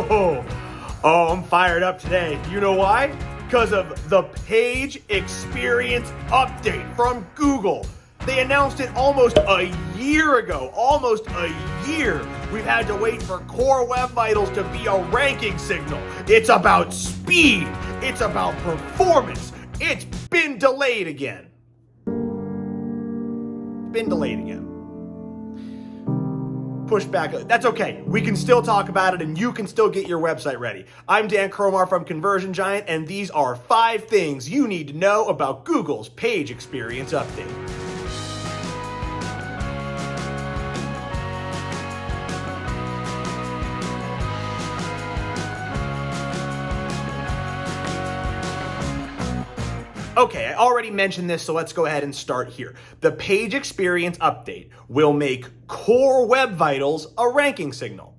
Oh, I'm fired up today. You know why? Because of the page experience update from Google. They announced it almost a year ago. Almost a year. We've had to wait for Core Web Vitals to be a ranking signal. It's about speed. It's about performance. It's been delayed again. Pushed back. That's okay. We can still talk about it and you can still get your website ready. I'm Dan Cromar from Conversion Giant, and these are 5 things you need to know about Google's page experience update. Okay, I already mentioned this, so let's go ahead and start here. The page experience update will make Core Web Vitals a ranking signal.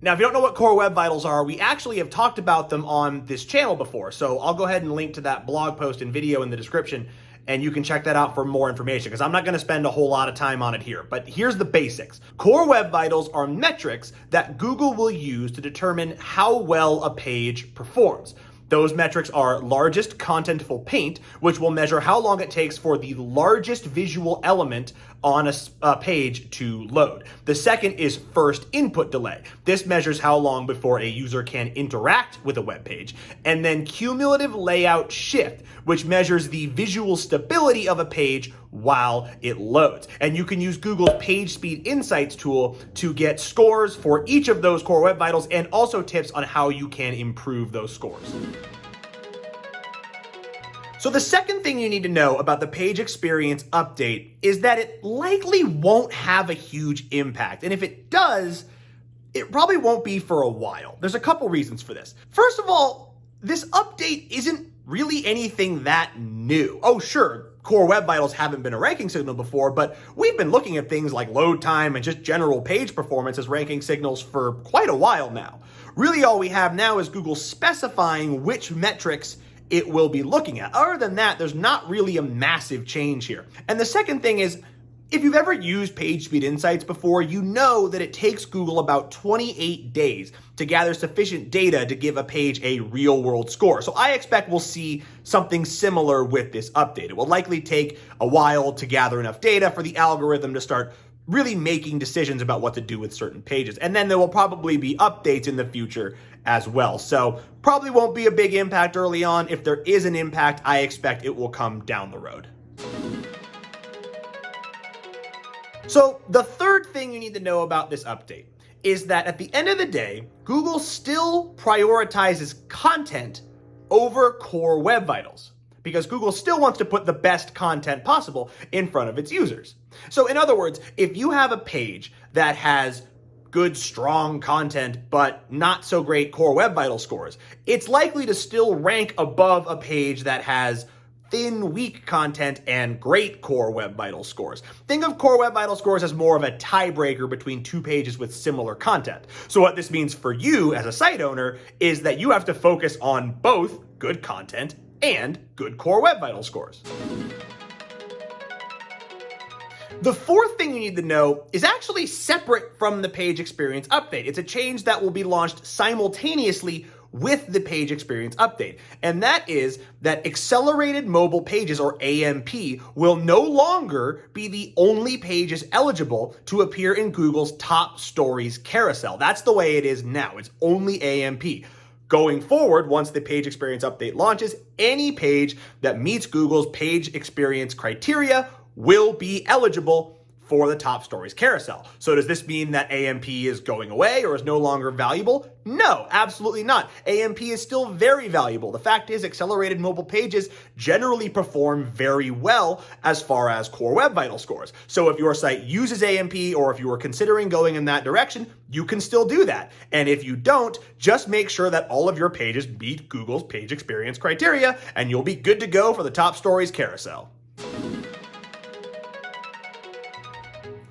Now, if you don't know what Core Web Vitals are, we actually have talked about them on this channel before, so I'll go ahead and link to that blog post and video in the description, and you can check that out for more information, because I'm not going to spend a whole lot of time on it here. But here's the basics. Core Web Vitals are metrics that Google will use to determine how well a page performs. Those metrics are largest contentful paint, which will measure how long it takes for the largest visual element on a page to load. The second is first input delay. This measures how long before a user can interact with a web page. And then cumulative layout shift, which measures the visual stability of a page while it loads. And you can use Google's Page Speed Insights tool to get scores for each of those Core Web Vitals and also tips on how you can improve those scores. So the second thing you need to know about the page experience update is that it likely won't have a huge impact. And if it does, it probably won't be for a while. There's a couple reasons for this. First of all, this update isn't really anything that new. Oh, sure, Core Web Vitals haven't been a ranking signal before, but we've been looking at things like load time and just general page performance as ranking signals for quite a while now. Really, all we have now is Google specifying which metrics it will be looking at. Other than that, there's not really a massive change here. And the second thing is, if you've ever used Page Speed Insights before, you know that it takes Google about 28 days to gather sufficient data to give a page a real-world score. So I expect we'll see something similar with this update. It will likely take a while to gather enough data for the algorithm to start really making decisions about what to do with certain pages. And then there will probably be updates in the future as well. So probably won't be a big impact early on. If there is an impact, I expect it will come down the road. So the third thing you need to know about this update is that at the end of the day, Google still prioritizes content over Core Web Vitals, because Google still wants to put the best content possible in front of its users. So in other words, if you have a page that has good, strong content, but not so great Core Web Vital scores, it's likely to still rank above a page that has thin, weak content and great Core Web Vital scores. Think of Core Web Vital scores as more of a tiebreaker between two pages with similar content. So what this means for you as a site owner is that you have to focus on both good content and good Core Web Vital scores. The fourth thing you need to know is actually separate from the page experience update. It's a change that will be launched simultaneously with the page experience update. And that is that accelerated mobile pages, or AMP, will no longer be the only pages eligible to appear in Google's top stories carousel. That's the way it is now. It's only AMP. Going forward, once the page experience update launches, any page that meets Google's page experience criteria will be eligible for the top stories carousel. So does this mean that AMP is going away or is no longer valuable? No, absolutely not. AMP is still very valuable. The fact is, accelerated mobile pages generally perform very well as far as Core Web Vital scores. So if your site uses AMP, or if you are considering going in that direction, you can still do that. And if you don't, just make sure that all of your pages meet Google's page experience criteria, and you'll be good to go for the top stories carousel.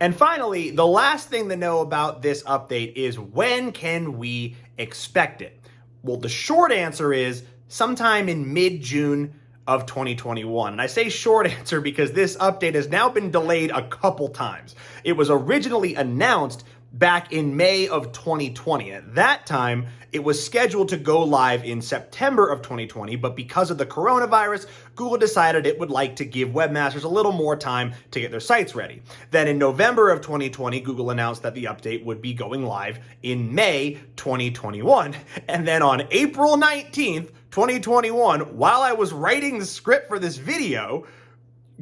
And finally, the last thing to know about this update is, when can we expect it? Well, the short answer is sometime in mid-June of 2021. And I say short answer because this update has now been delayed a couple times. It was originally announced back in May of 2020. At that time, it was scheduled to go live in September of 2020, but because of the coronavirus, Google decided it would like to give webmasters a little more time to get their sites ready. Then in November of 2020, Google announced that the update would be going live in May 2021. And then on April 19th, 2021, while I was writing the script for this video,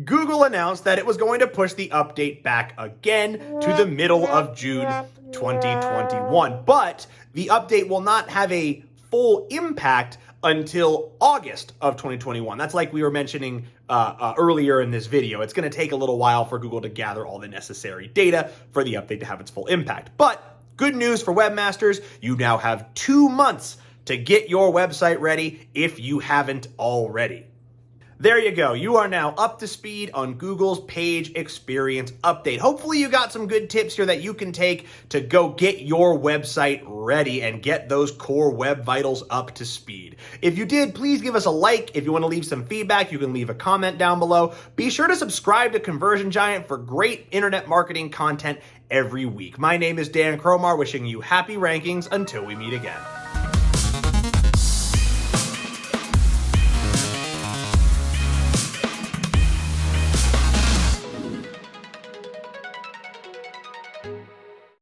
Google announced that it was going to push the update back again to the middle of June 2021. But the update will not have a full impact until August of 2021. That's like we were mentioning earlier in this video. It's going to take a little while for Google to gather all the necessary data for the update to have its full impact. But good news for webmasters, you now have 2 months to get your website ready if you haven't already. There you go. You are now up to speed on Google's page experience update. Hopefully you got some good tips here that you can take to go get your website ready and get those core web vitals up to speed. If you did, please give us a like. If you want to leave some feedback, you can leave a comment down below. Be sure to subscribe to Conversion Giant for great internet marketing content every week. My name is Dan Cromar, wishing you happy rankings until we meet again.